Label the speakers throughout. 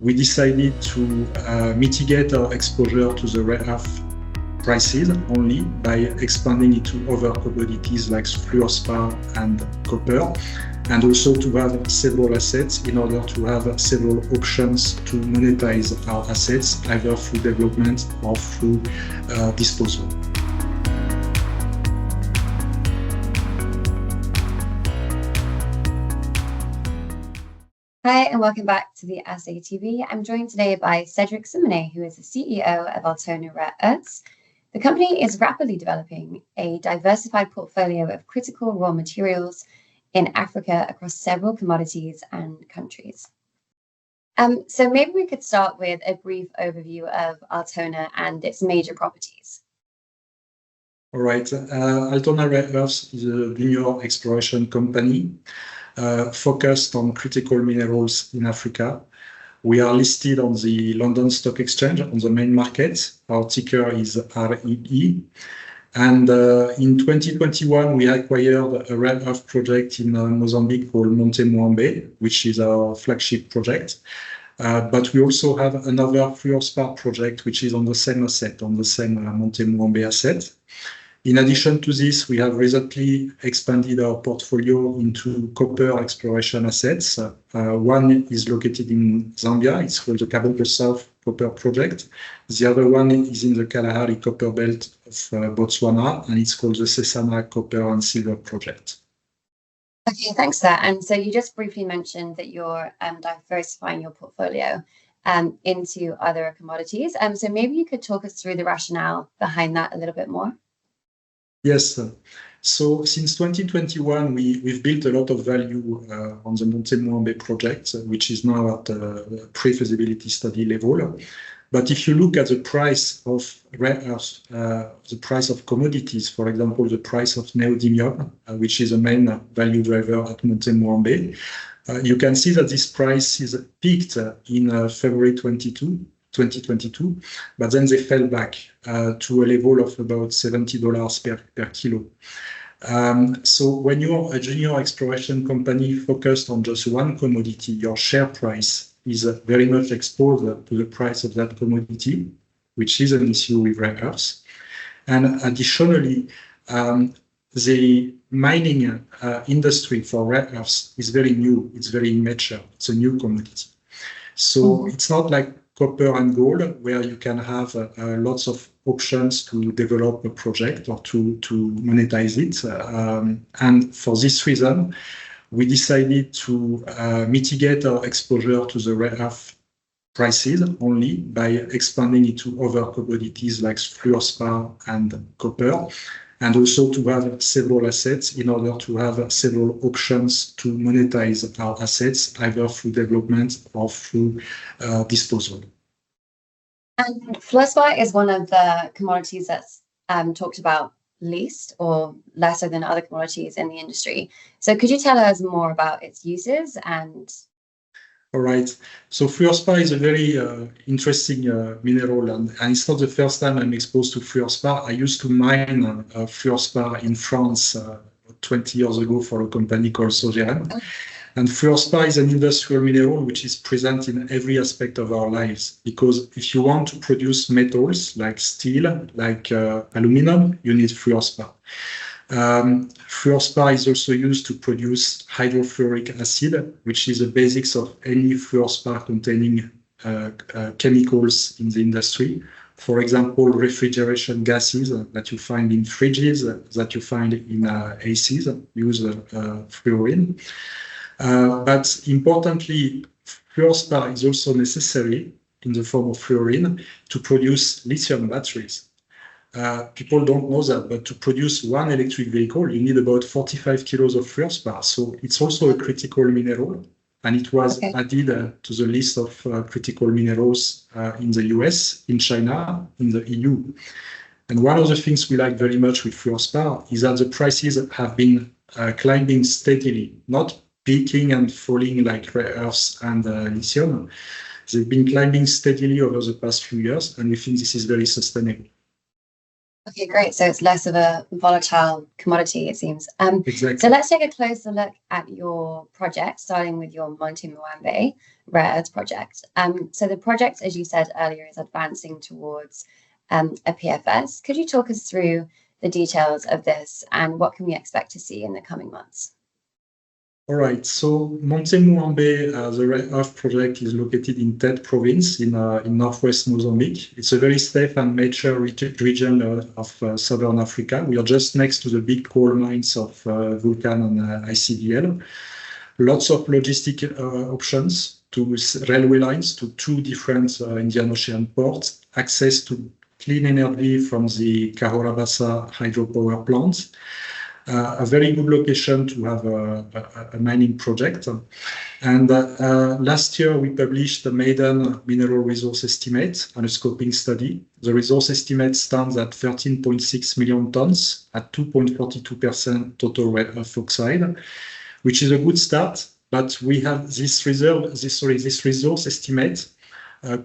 Speaker 1: we decided to mitigate our exposure to the rare earth prices only by expanding into other commodities like fluorspar and copper, and also to have several assets in order to have several options to monetize our assets, either through development or through disposal.
Speaker 2: Hi, and welcome back to the Assay TV. I'm joined today by Cédric Simonet, who is the CEO of Altona Rare Earths. The company is rapidly developing a diversified portfolio of critical raw materials in Africa across several commodities and countries. So maybe we could start with a brief overview of Altona and its major properties.
Speaker 1: All right. Altona Rare Earths is a mineral exploration company focused on critical minerals in Africa. We are listed on the London Stock Exchange on the main market. Our ticker is REE. And in 2021, we acquired a rare earth project in Mozambique called Monte Muambe, which is our flagship project. But we also have another Fluorspar project, which is on the same asset, on the same Monte Muambe asset. In addition to this, we have recently expanded our portfolio into copper exploration assets. One is located in Zambia. It's called the Kabongo South Copper Project. The other one is in the Kalahari Copper Belt of Botswana, and it's called the Sesana Copper and Silver Project.
Speaker 2: Okay, thanks for that. And so you just briefly mentioned that you're diversifying your portfolio into other commodities. So maybe you could talk us through the rationale behind that a little bit more.
Speaker 1: Yes. So since 2021, we've built a lot of value on the Monte Muambe project, which is now at the pre-feasibility study level. But if you look at the price of rare earths, the price of commodities, for example, the price of neodymium, which is a main value driver at Monte Muambe, you can see that this price is peaked in February 2022, but then they fell back to a level of about $70 per kilo. So when you're a junior exploration company focused on just one commodity, your share price is very much exposed to the price of that commodity, which is an issue with rare earths. And additionally, the mining industry for rare earths is very new. It's very immature. It's a new commodity. So it's not like copper and gold, where you can have lots of options to develop a project or to monetize it. And for this reason, we decided to mitigate our exposure to the rare earth prices only by expanding into other commodities like fluorspar and copper, and also to have several assets in order to have several options to monetize our assets, either through development or through disposal.
Speaker 2: And fluorspar is one of the commodities that's talked about least or lesser than other commodities in the industry. So could you tell us more about its uses and...
Speaker 1: All right. So fluorspar is a very interesting mineral, and it's not the first time I'm exposed to fluorspar. I used to mine fluorspar in France 20 years ago for a company called Sogeren. Oh. And fluorspar is an industrial mineral which is present in every aspect of our lives, because if you want to produce metals like steel, like aluminum, you need fluorspar. Fluorspar is also used to produce hydrofluoric acid, which is the basics of any fluorspar containing chemicals in the industry. For example, refrigeration gases that you find in fridges, that you find in ACs, use fluorine. But importantly, fluorspar is also necessary in the form of fluorine to produce lithium batteries. People don't know that, but to produce one electric vehicle, you need about 45 kilos of fluorspar. So it's also a critical mineral, and it was added to the list of critical minerals in the US, in China, in the EU. And one of the things we like very much with fluorspar is that the prices have been climbing steadily, not peaking and falling like rare earths and lithium. They've been climbing steadily over the past few years, and we think this is very sustainable.
Speaker 2: Okay, great. So it's less of a volatile commodity, it seems.
Speaker 1: Exactly.
Speaker 2: So let's take a closer look at your project, starting with your Monte Muambe Rare Earths project. So the project, as you said earlier, is advancing towards a PFS. Could you talk us through the details of this and what can we expect to see in the coming months?
Speaker 1: All right, so Monte Muambe, the Rare Earth project, is located in Tete province in Northwest Mozambique. It's a very safe and mature region of Southern Africa. We are just next to the big coal mines of Vulcan and ICVL. Lots of logistic options to railway lines to two different Indian Ocean ports, access to clean energy from the Cahora Bassa hydropower plant, a very good location to have a mining project. And last year we published the maiden mineral resource estimate and a scoping study. The resource estimate stands at 13.6 million tons at 2.42% total rare earth oxide, which is a good start. But we have this resource estimate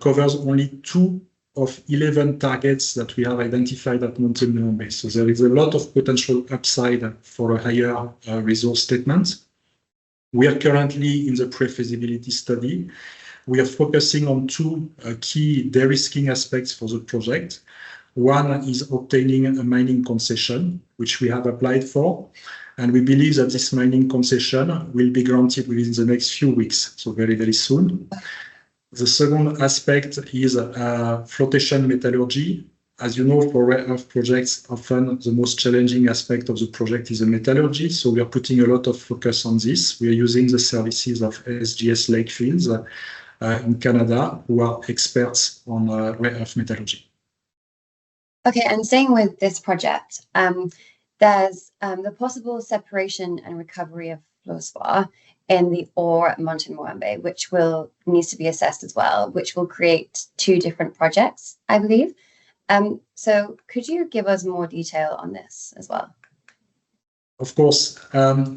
Speaker 1: covers only 2 of 11 targets that we have identified at Monte Muambe. So there is a lot of potential upside for a higher resource statement. We are currently in the pre-feasibility study. We are focusing on two key de-risking aspects for the project. One is obtaining a mining concession, which we have applied for. And we believe that this mining concession will be granted within the next few weeks, so very, very soon. The second aspect is flotation metallurgy. As you know, for rare earth projects, often the most challenging aspect of the project is the metallurgy. So we are putting a lot of focus on this. We are using the services of SGS Lakefields in Canada, who are experts on rare earth metallurgy.
Speaker 2: Okay, and staying with this project, there's the possible separation and recovery of fluorspar in the ore at Monte Muambe, which needs to be assessed as well, which will create two different projects, I believe. So could you give us more detail on this as well?
Speaker 1: Of course.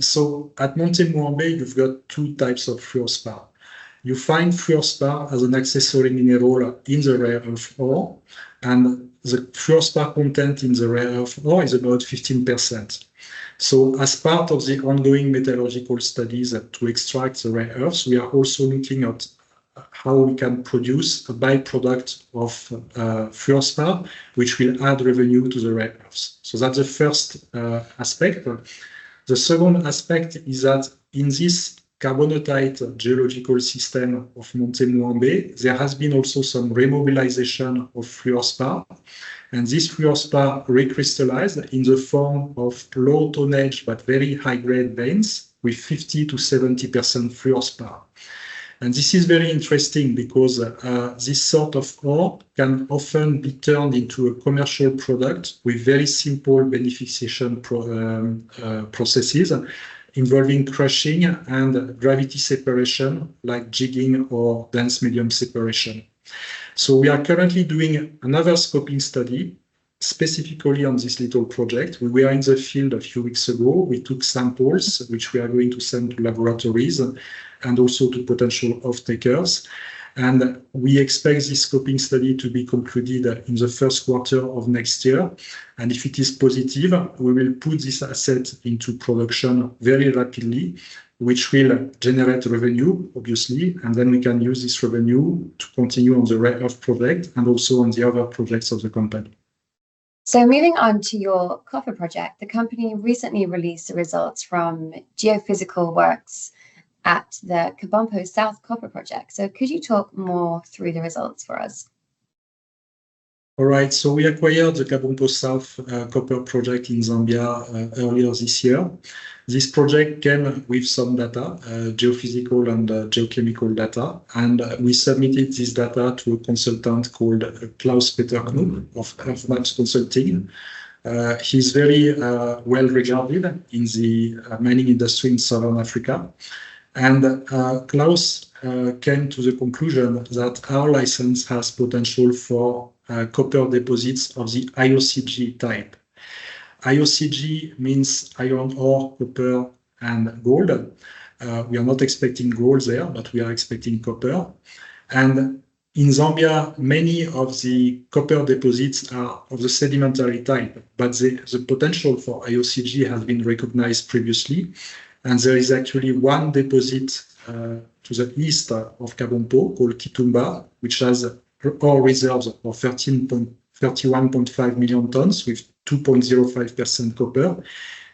Speaker 1: So at Monte Muambe, you've got two types of fluorspar. You find fluorspar as an accessory mineral in the rare earth ore, and the fluorspar content in the rare earth ore is about 15%. So as part of the ongoing metallurgical studies to extract the rare earths, we are also looking at how we can produce a byproduct of fluorspar, which will add revenue to the rare earths. So that's the first aspect. The second aspect is that in this carbonatite geological system of Monte Muambe, there has been also some remobilization of fluorspar. And this fluorspar recrystallized in the form of low tonnage but very high grade veins with 50 to 70% fluorspar. And this is very interesting because this sort of ore can often be turned into a commercial product with very simple beneficiation processes involving crushing and gravity separation like jigging or dense medium separation. So we are currently doing another scoping study specifically on this little project. We were in the field a few weeks ago. We took samples, which we are going to send to laboratories and also to potential off-takers. And we expect this scoping study to be concluded in the first quarter of next year. And if it is positive, we will put this asset into production very rapidly, which will generate revenue, obviously, and then we can use this revenue to continue on the rare earth project and also on the other projects of the company.
Speaker 2: So moving on to your copper project, the company recently released the results from geophysical works at the Kabompo South Copper Project. So could you talk more through the results for us?
Speaker 1: All right, so we acquired the Kabompo South Copper Project in Zambia earlier this year. This project came with some data, geophysical and geochemical data, and we submitted this data to a consultant called Klaus-Peter Knub of Earthmaps Consulting. He's very well regarded in the mining industry in Southern Africa. And Klaus came to the conclusion that our license has potential for copper deposits of the IOCG type. IOCG means iron ore, copper, and gold. We are not expecting gold there, but we are expecting copper. And In Zambia, many of the copper deposits are of the sedimentary type, but the potential for IOCG has been recognized previously. And there is actually one deposit to the east of Kabompo called Kitumba, which has ore reserves of 31.5 million tons with 2.05% copper.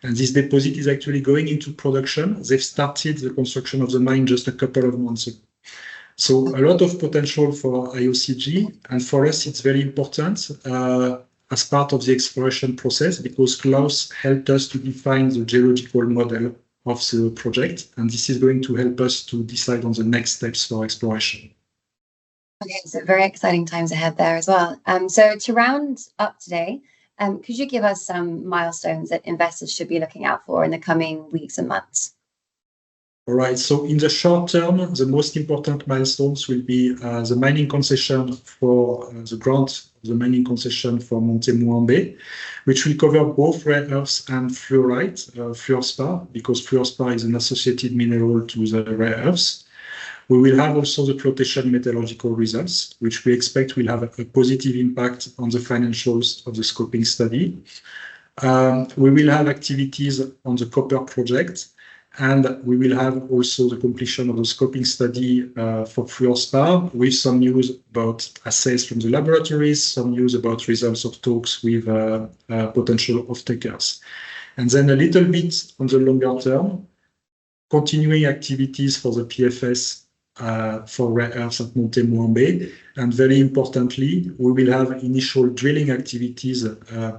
Speaker 1: And this deposit is actually going into production. They've started the construction of the mine just a couple of months ago. So a lot of potential for IOCG, and for us it's very important as part of the exploration process because Klaus helped us to define the geological model of the project, and this is going to help us to decide on the next steps for exploration.
Speaker 2: Okay, so very exciting times ahead there as well. So to round up today, could you give us some milestones that investors should be looking out for in the coming weeks and months?
Speaker 1: All right, so in the short term, the most important milestones will be the mining concession for the grant of the mining concession for Monte Muambe, which will cover both rare earths and fluorite, Fluorspar, because Fluorspar is an associated mineral to the rare earths. We will have also the flotation metallurgical results, which we expect will have a positive impact on the financials of the scoping study. We will have activities on the copper project, and we will have also the completion of the scoping study for Fluorspar with some news about assays from the laboratories, some news about results of talks with potential off-takers. And then a little bit on the longer term, continuing activities for the PFS for rare earths at Monte Muambe. And very importantly, we will have initial drilling activities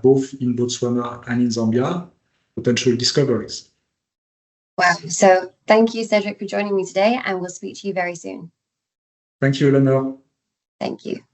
Speaker 1: both in Botswana and in Zambia, potential discoveries.
Speaker 2: Wow. So thank you, Cédric, for joining me today, and we'll speak to you very soon.
Speaker 1: Thank you, Eleanor.
Speaker 2: Thank you.